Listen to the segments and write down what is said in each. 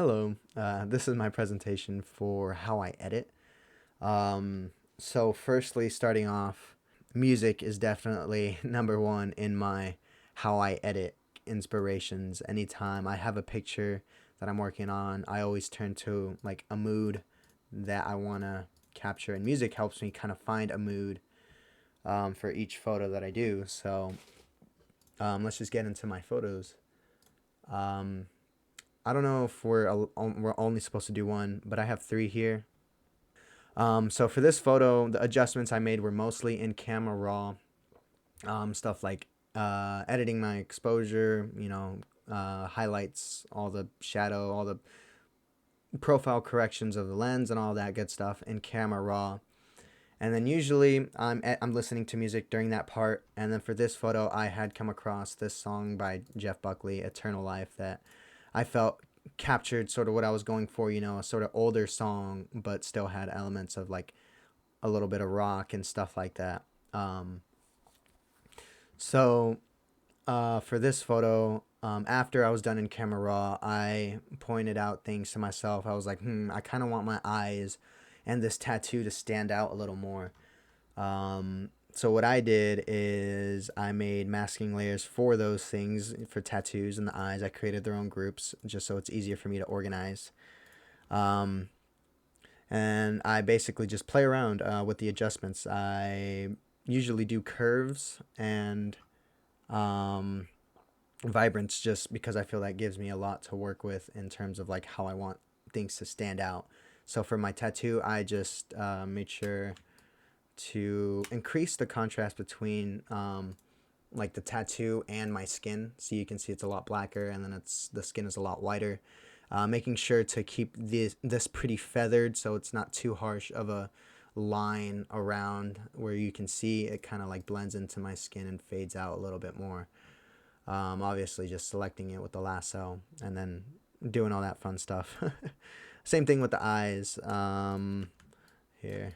Hello, this is my presentation for how I edit. So firstly, starting off, music is definitely number one in my how I edit inspirations. Anytime I have a picture that I'm working on, I always turn to like a mood that I want to capture, and music helps me kind of find a mood for each photo that I do. So let's just get into my photos. Um, I don't know if we're only supposed to do one, but I have three here. So for this photo, the adjustments I made were mostly in camera raw. Stuff like editing my exposure, highlights, all the shadow, all the profile corrections of the lens, and all that good stuff in camera raw. And then usually I'm listening to music during that part. And then for this photo, I had come across this song by Jeff Buckley, "Eternal Life," that I felt captured sort of what I was going for. A sort of older song, but still had elements of like a little bit of rock and stuff like that. Um, so for this photo, after I was done in camera raw, I pointed out things to myself. I was like, I kind of want my eyes and this tattoo to stand out a little more. So what I did is I made masking layers for those things for tattoos and the eyes. I created their own groups just so it's easier for me to organize. Um, and I basically just play around with the adjustments. I usually do curves and um, vibrance just because I feel that gives me a lot to work with in terms of like how I want things to stand out. So for my tattoo, I just made sure to increase the contrast between like the tattoo and my skin, so you can see it's a lot blacker, and then the skin is a lot whiter. Making sure to keep this pretty feathered, so it's not too harsh of a line around where you can see it kind of like blends into my skin and fades out a little bit more. Obviously, just selecting it with the lasso and then doing all that fun stuff. Same thing with the eyes. Here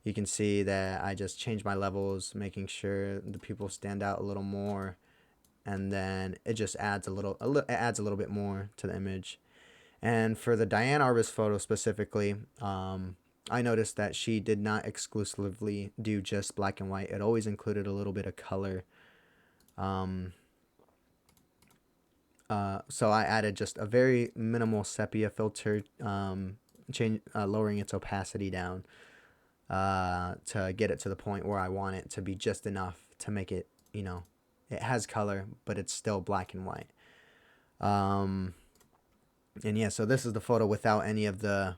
you can see that I just changed my levels, making sure the pupils stand out a little more, and then it just adds it adds a little bit more to the image. And for the Diane Arbus photo specifically, I noticed that she did not exclusively do just black and white. It always included a little bit of color. Um, so I added just a very minimal sepia filter, lowering its opacity down to get it to the point where I want it to be just enough to make it, it has color, but it's still black and white. And yeah, so this is the photo without any of the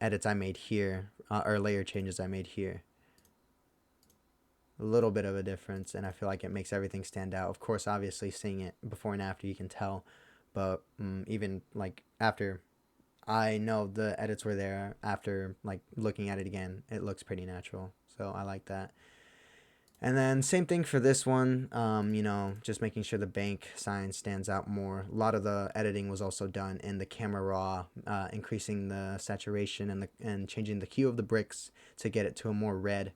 edits I made here, or layer changes I made here. A little bit of a difference, and I feel like it makes everything stand out. Of course, obviously, seeing it before and after, you can tell, but even like after I know the edits were there, after like looking at it again, it looks pretty natural. So I like that. And then same thing for this one, just making sure the bank sign stands out more. A lot of the editing was also done in the camera raw, increasing the saturation and changing the hue of the bricks to get it to a more red,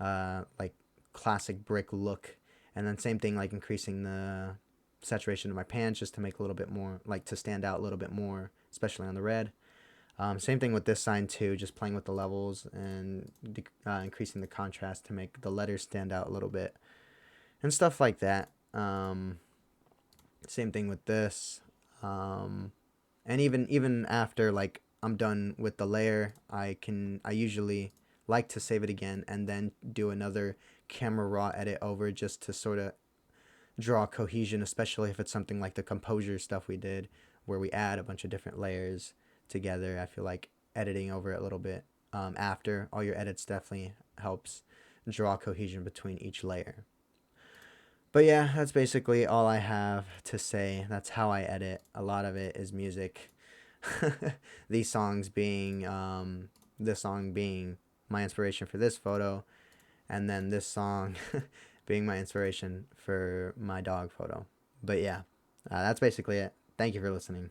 like classic brick look. And then same thing, like increasing the saturation of my pants just to make a little bit more, like to stand out a little bit more, especially on the red. Same thing with this sign too, just playing with the levels and increasing the contrast to make the letters stand out a little bit and stuff like that. Same thing with this. And even after like I'm done with the layer, I usually like to save it again and then do another camera raw edit over just to sort of draw cohesion, especially if it's something like the composure stuff we did where we add a bunch of different layers together. I feel like editing over it a little bit after all your edits definitely helps draw cohesion between each layer. But yeah, that's basically all I have to say. That's how I edit. A lot of it is music. These songs being this song being my inspiration for this photo, and then this song being my inspiration for my dog photo. But yeah, that's basically it. Thank you for listening.